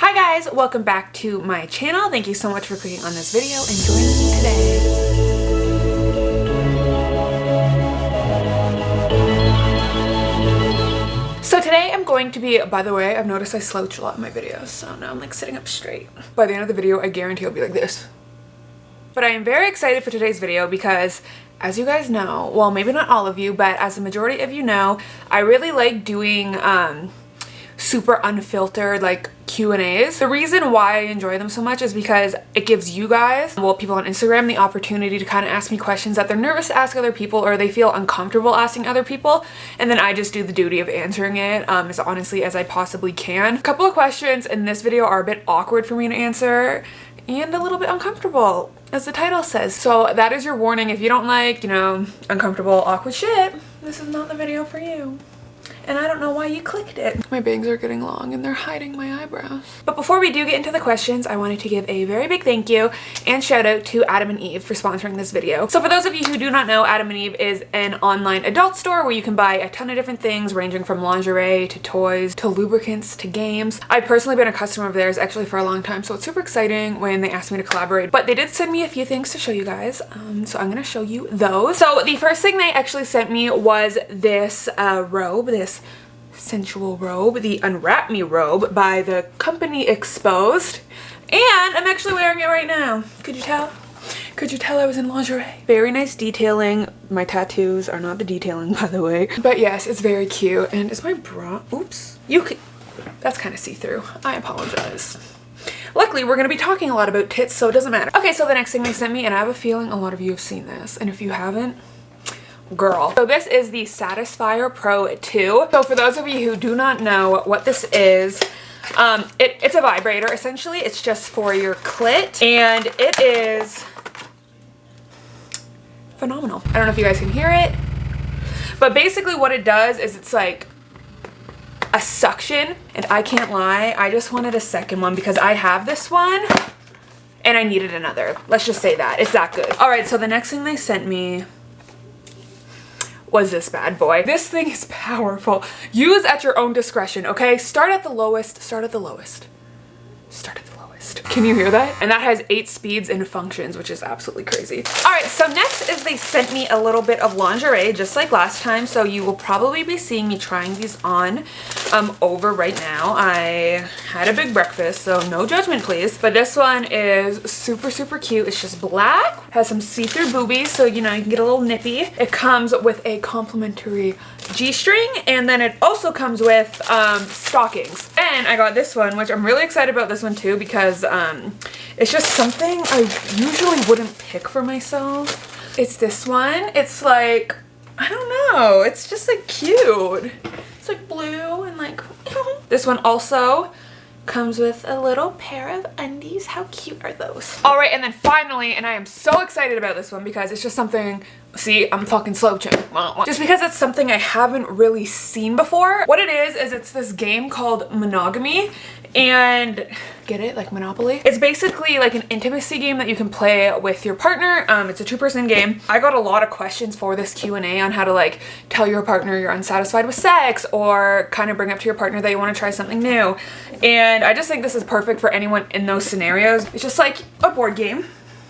Hi guys, welcome back to my channel. Thank you so much for clicking on this video and joining me today. So today I'm going to be, by the way, I've noticed I slouch a lot in my videos, so now I'm like sitting up straight. By the end of the video, I guarantee I'll be like this. But I am very excited for today's video because, as you guys know, well, maybe not all of you, but as the majority of you know, I really like doing super unfiltered like Q&As. The reason why I enjoy them so much is because it gives you guys, well, people on Instagram, the opportunity to kind of ask me questions that they're nervous to ask other people or they feel uncomfortable asking other people, and then I just do the duty of answering it as honestly as I possibly can. A couple of questions in this video are a bit awkward for me to answer and a little bit uncomfortable, as the title says. So that is your warning. If you don't like, you know, uncomfortable, awkward shit, this is not the video for you. And I don't know why you clicked it. My bangs are getting long and they're hiding my eyebrows. But before we do get into the questions, I wanted to give a very big thank you and shout out to Adam and Eve for sponsoring this video. So for those of you who do not know, Adam and Eve is an online adult store where you can buy a ton of different things ranging from lingerie to toys to lubricants to games. I've personally been a customer of theirs actually for a long time, so it's super exciting when they asked me to collaborate. But they did send me a few things to show you guys, so I'm gonna show you those. So the first thing they actually sent me was this robe, this sensual robe, the Unwrap Me robe by the company Exposed, and I'm actually wearing it right now. Could you tell? Could you tell I was in lingerie? Very nice detailing. My tattoos are not the detailing, by the way, but yes, it's very cute. And is my bra, oops, that's kind of see-through. I apologize. Luckily, we're going to be talking a lot about tits, so it doesn't matter. Okay, so the next thing they sent me, and I have a feeling a lot of you have seen this, and if you haven't, girl. So this is the Satisfier Pro 2. So for those of you who do not know what this is, it's a vibrator. Essentially, it's just for your clit, and it is phenomenal. I don't know if you guys can hear it, but basically what it does is it's like a suction, and I can't lie, I just wanted a second one because I have this one and I needed another. Let's just say that. It's that good. All right, so the next thing they sent me was this bad boy. This thing is powerful. Use at your own discretion, okay? Start at the lowest, start at the lowest. Start at the lowest. Can you hear that? And that has 8 speeds and functions, which is absolutely crazy. All right, so next is they sent me a little bit of lingerie, just like last time. So you will probably be seeing me trying these on over right now. I had a big breakfast, so no judgment, please. But this one is super, super cute. It's just black, has some see-through boobies, so you know, you can get a little nippy. It comes with a complimentary G-string, and then it also comes with stockings. And I got this one, which I'm really excited about this one too, because it's just something I usually wouldn't pick for myself. It's this one. It's like, I don't know, it's just like cute. It's like blue and like this one also comes with a little pair of undies. How cute are those? All right, and then finally, and I am so excited about this one because it's just something, see, I'm fucking slouching. Just because it's something I haven't really seen before. What it is it's this game called Monogamy, and get it, like Monopoly? It's basically like an intimacy game that you can play with your partner. It's a 2-person game. I got a lot of questions for this Q&A on how to like tell your partner you're unsatisfied with sex, or kind of bring up to your partner that you want to try something new. And I just think this is perfect for anyone in those scenarios. It's just like a board game,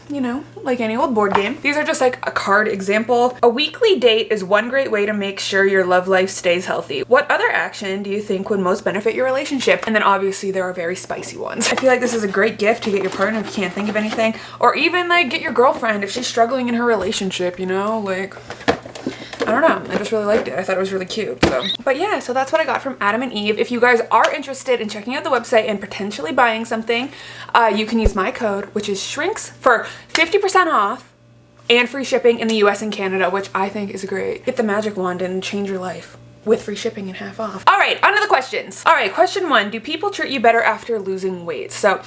you know, like any old board game. These are just like a card example. A weekly date is one great way to make sure your love life stays healthy. What other action do you think would most benefit your relationship? And then obviously there are very spicy ones. I feel like this is a great gift to get your partner if you can't think of anything, or even like get your girlfriend if she's struggling in her relationship, you know, like, I don't know, I just really liked it. I thought it was really cute, so. But yeah, so that's what I got from Adam and Eve. If you guys are interested in checking out the website and potentially buying something, you can use my code, which is SHRINKS, for 50% off and free shipping in the US and Canada, which I think is great. Get the magic wand and change your life with free shipping and half off. All right, on to the questions. All right, question 1, do people treat you better after losing weight? So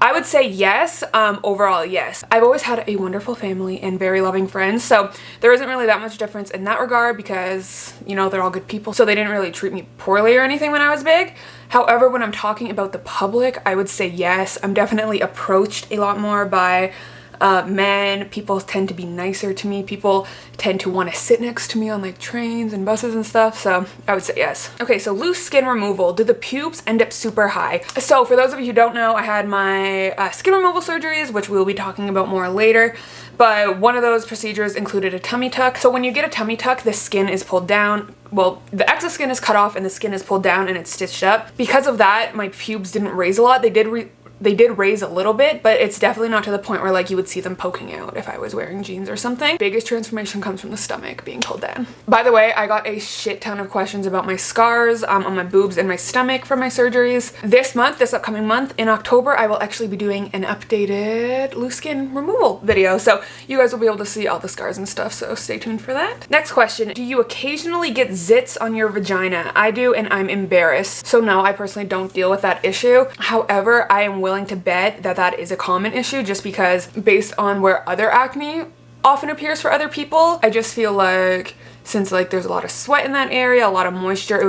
I would say yes, overall yes. I've always had a wonderful family and very loving friends, so there isn't really that much difference in that regard because, you know, they're all good people, so they didn't really treat me poorly or anything when I was big. However, when I'm talking about the public, I would say yes. I'm definitely approached a lot more by men. People tend to be nicer to me. People tend to want to sit next to me on like trains and buses and stuff. So I would say yes. Okay, so loose skin removal. Do the pubes end up super high? So for those of you who don't know, I had my skin removal surgeries, which we'll be talking about more later. But one of those procedures included a tummy tuck. So when you get a tummy tuck, the skin is pulled down. Well, the excess skin is cut off and the skin is pulled down and it's stitched up. Because of that, my pubes didn't raise a lot. They did raise a little bit, but it's definitely not to the point where like you would see them poking out if I was wearing jeans or something. Biggest transformation comes from the stomach being pulled down. By the way, I got a shit ton of questions about my scars on my boobs and my stomach from my surgeries. This upcoming month in October, I will actually be doing an updated loose skin removal video. So you guys will be able to see all the scars and stuff. So stay tuned for that. Next question. Do you occasionally get zits on your vagina? I do, and I'm embarrassed. So no, I personally don't deal with that issue. However, I am willing to bet that that is a common issue just because based on where other acne often appears for other people, I just feel like since like there's a lot of sweat in that area, a lot of moisture,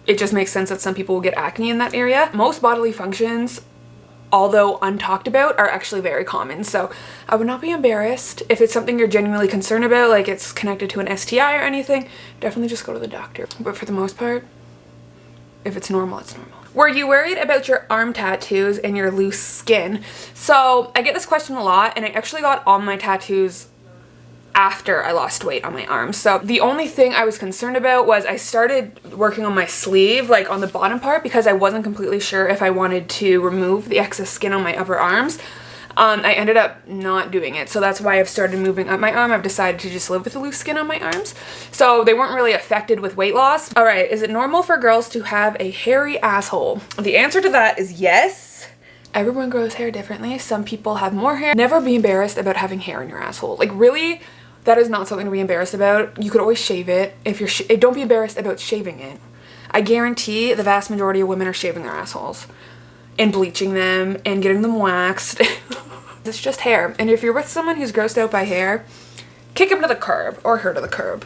it just makes sense that some people will get acne in that area. Most bodily functions, although untalked about, are actually very common. So I would not be embarrassed. If it's something you're genuinely concerned about, like it's connected to an STI or anything, definitely just go to the doctor. But for the most part, if it's normal, it's normal. Were you worried about your arm tattoos and your loose skin? So I get this question a lot, and I actually got all my tattoos after I lost weight on my arms. So the only thing I was concerned about was I started working on my sleeve, like on the bottom part, because I wasn't completely sure if I wanted to remove the excess skin on my upper arms. I ended up not doing it, so that's why I've started moving up my arm. I've decided to just live with the loose skin on my arms, so they weren't really affected with weight loss. All right, is it normal for girls to have a hairy asshole? The answer to that is yes. Everyone grows hair differently. Some people have more hair. Never be embarrassed about having hair in your asshole. Like really, that is not something to be embarrassed about. You could always shave it. If you're don't be embarrassed about shaving it. I guarantee the vast majority of women are shaving their assholes and bleaching them and getting them waxed. It's just hair. And if you're with someone who's grossed out by hair, kick him to the curb or her to the curb.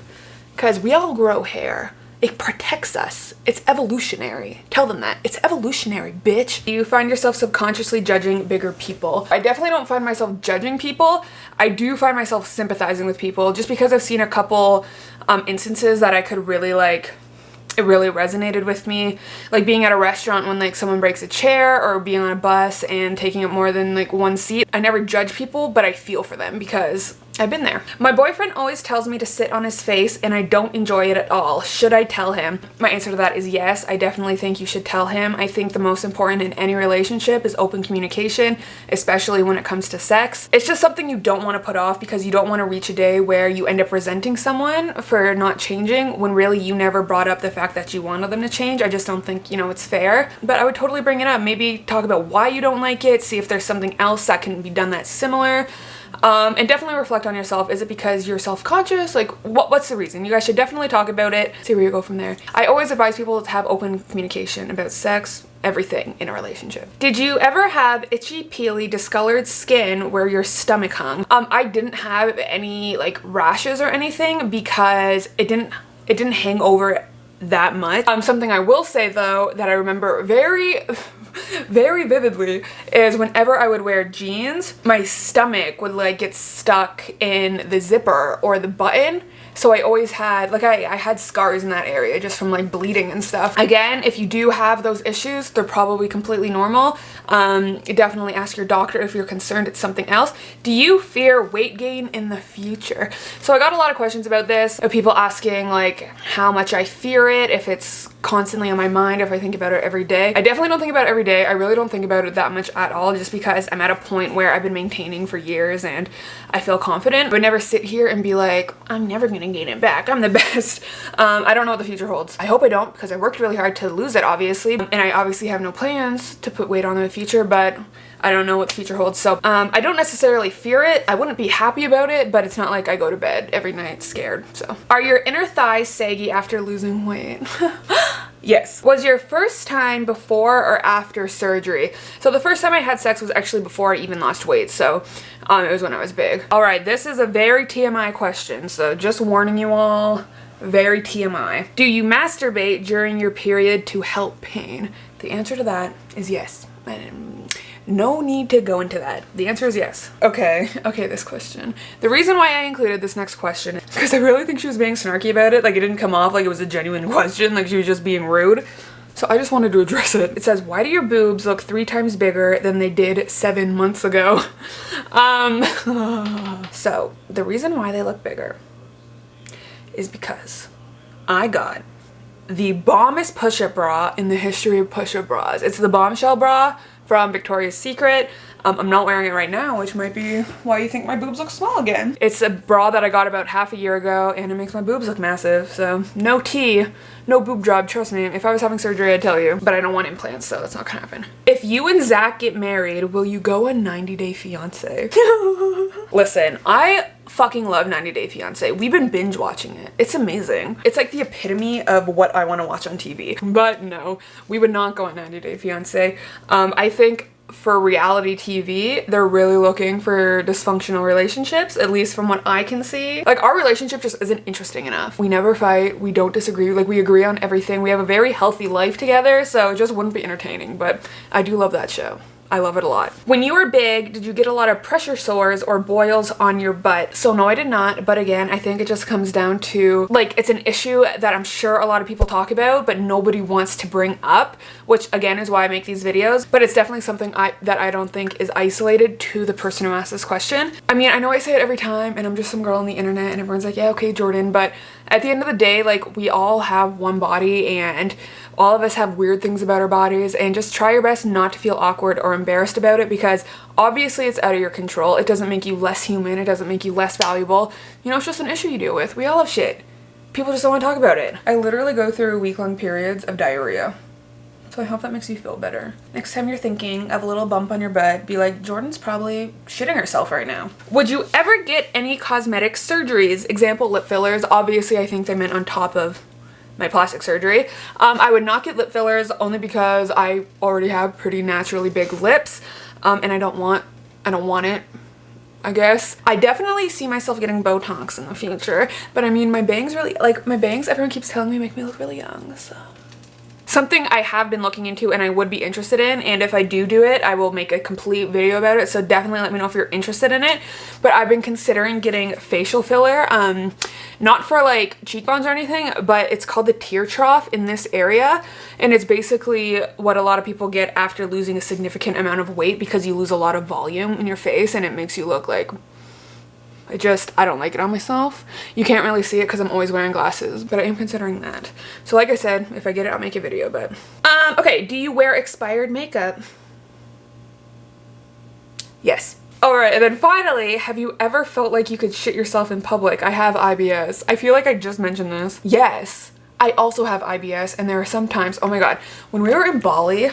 Because we all grow hair. It protects us. It's evolutionary. Tell them that. It's evolutionary, bitch. Do you find yourself subconsciously judging bigger people? I definitely don't find myself judging people. I do find myself sympathizing with people just because I've seen a couple instances that I could really like. It really resonated with me, like being at a restaurant when like someone breaks a chair, or being on a bus and taking up more than like one seat. I never judge people, but I feel for them because I've been there. My boyfriend always tells me to sit on his face and I don't enjoy it at all. Should I tell him? My answer to that is yes. I definitely think you should tell him. I think the most important in any relationship is open communication, especially when it comes to sex. It's just something you don't want to put off because you don't want to reach a day where you end up resenting someone for not changing when really you never brought up the fact that you wanted them to change. I just don't think, you know, it's fair. But I would totally bring it up. Maybe talk about why you don't like it, see if there's something else that can be done that's similar. And definitely reflect on yourself. Is it because you're self-conscious? Like, what's the reason? You guys should definitely talk about it, see where you go from there. I always advise people to have open communication about sex, everything in a relationship. Did you ever have itchy, peely, discolored skin where your stomach hung? I didn't have any like rashes or anything because it didn't hang over that much. Something I will say though that I remember very vividly is whenever I would wear jeans, my stomach would like get stuck in the zipper or the button. So I always had, like I had scars in that area just from like bleeding and stuff. Again, if you do have those issues, they're probably completely normal. Definitely ask your doctor if you're concerned it's something else. Do you fear weight gain in the future? So I got a lot of questions about this, of people asking like how much I fear it, if it's constantly on my mind, if I think about it every day. I definitely don't think about it every day. I really don't think about it that much at all, just because I'm at a point where I've been maintaining for years and I feel confident. I would never sit here and be like, I'm never gonna gain it back. I'm the best. I don't know what the future holds. I hope I don't, because I worked really hard to lose it, obviously. And I obviously have no plans to put weight on in the future, but I don't know what the future holds. So I don't necessarily fear it. I wouldn't be happy about it, but it's not like I go to bed every night scared. So are your inner thighs saggy after losing weight? Yes. Was your first time before or after surgery? So the first time I had sex was actually before I even lost weight. So it was when I was big. All right, this is a very TMI question. So just warning you all, very TMI. Do you masturbate during your period to help pain? The answer to that is yes. No need to go into that. The answer is yes. Okay, this question. The reason why I included this next question is because I really think she was being snarky about it. Like, it didn't come off like it was a genuine question, like she was just being rude. So I just wanted to address it. It says, why do your boobs look 3 times bigger than they did 7 months ago? So the reason why they look bigger is because I got the bombest push-up bra in the history of push-up bras. It's the Bombshell bra from Victoria's Secret. I'm not wearing it right now, which might be why you think my boobs look small again. It's a bra that I got about half a year ago, and it makes my boobs look massive. So no tea, no boob job, trust me. If I was having surgery, I'd tell you. But I don't want implants, so that's not gonna happen. If you and Zach get married, will you go on 90 Day Fiance? Listen, I fucking love 90 Day Fiance. We've been binge watching it. It's amazing. It's like the epitome of what I want to watch on TV. But no, we would not go on 90 Day Fiance. I think for reality TV, they're really looking for dysfunctional relationships, at least from what I can see. Like, our relationship just isn't interesting enough. We never fight, we don't disagree, like, we agree on everything. We have a very healthy life together, so it just wouldn't be entertaining, but I do love that show. I love it a lot. When you were big, did you get a lot of pressure sores or boils on your butt? So no, I did not. But again, I think it just comes down to, like, it's an issue that I'm sure a lot of people talk about, but nobody wants to bring up, which again is why I make these videos. But it's definitely something that I don't think is isolated to the person who asked this question. I mean, I know I say it every time and I'm just some girl on the internet and everyone's like, yeah, okay, Jordan. But at the end of the day, like, we all have one body and all of us have weird things about our bodies, and just try your best not to feel awkward or embarrassed about it, because obviously it's out of your control. It doesn't make you less human. It doesn't make you less valuable. You know, it's just an issue you deal with. We all have shit. People just don't want to talk about it. I literally go through week-long periods of diarrhea. So I hope that makes you feel better. Next time you're thinking of a little bump on your butt, be like, Jordan's probably shitting herself right now. Would you ever get any cosmetic surgeries? Example, lip fillers. Obviously, I think they meant on top of my plastic surgery. I would not get lip fillers only because I already have pretty naturally big lips, and I don't want it, I guess. I definitely see myself getting Botox in the future, but I mean, my bangs really, like, my bangs, everyone keeps telling me make me look really young, so. Something I have been looking into and I would be interested in, and if I do it, I will make a complete video about it, so definitely let me know if you're interested in it. But I've been considering getting facial filler, not for like cheekbones or anything, but it's called the tear trough in this area, and it's basically what a lot of people get after losing a significant amount of weight, because you lose a lot of volume in your face and it makes you look like, I don't like it on myself. You can't really see it because I'm always wearing glasses, but I am considering that. So like I said, if I get it, I'll make a video, but. Okay, do you wear expired makeup? Yes. All right, and then finally, have you ever felt like you could shit yourself in public? I have IBS. I feel like I just mentioned this. Yes, I also have IBS, and there are some times, oh my God, when we were in Bali,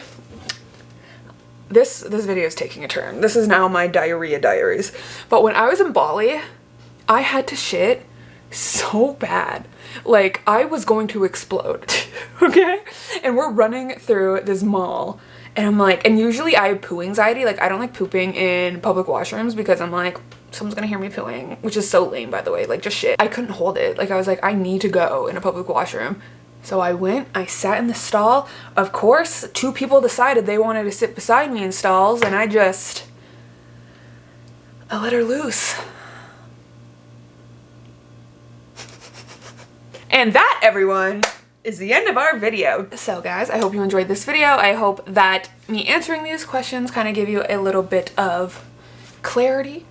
this video is taking a turn. This is now my diarrhea diaries. But when I was in Bali, I had to shit so bad. Like, I was going to explode, okay? And we're running through this mall, and I'm like, and usually I have poo anxiety. Like, I don't like pooping in public washrooms because I'm like, someone's gonna hear me pooing, which is so lame, by the way, like, just shit. I couldn't hold it. Like, I was like, I need to go in a public washroom. So I went, I sat in the stall. Of course, 2 people decided they wanted to sit beside me in stalls, and I let her loose. And that, everyone, is the end of our video. So guys, I hope you enjoyed this video. I hope that me answering these questions kind of gave you a little bit of clarity.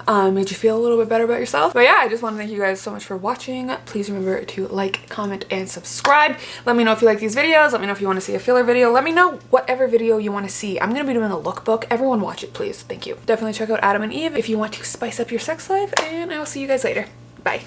Made you feel a little bit better about yourself. But yeah, I just want to thank you guys so much for watching. Please remember to like, comment, and subscribe. Let me know if you like these videos. Let me know if you want to see a filler video. Let me know whatever video you want to see. I'm going to be doing a lookbook. Everyone watch it, please. Thank you. Definitely check out Adam and Eve if you want to spice up your sex life, and I will see you guys later. Bye.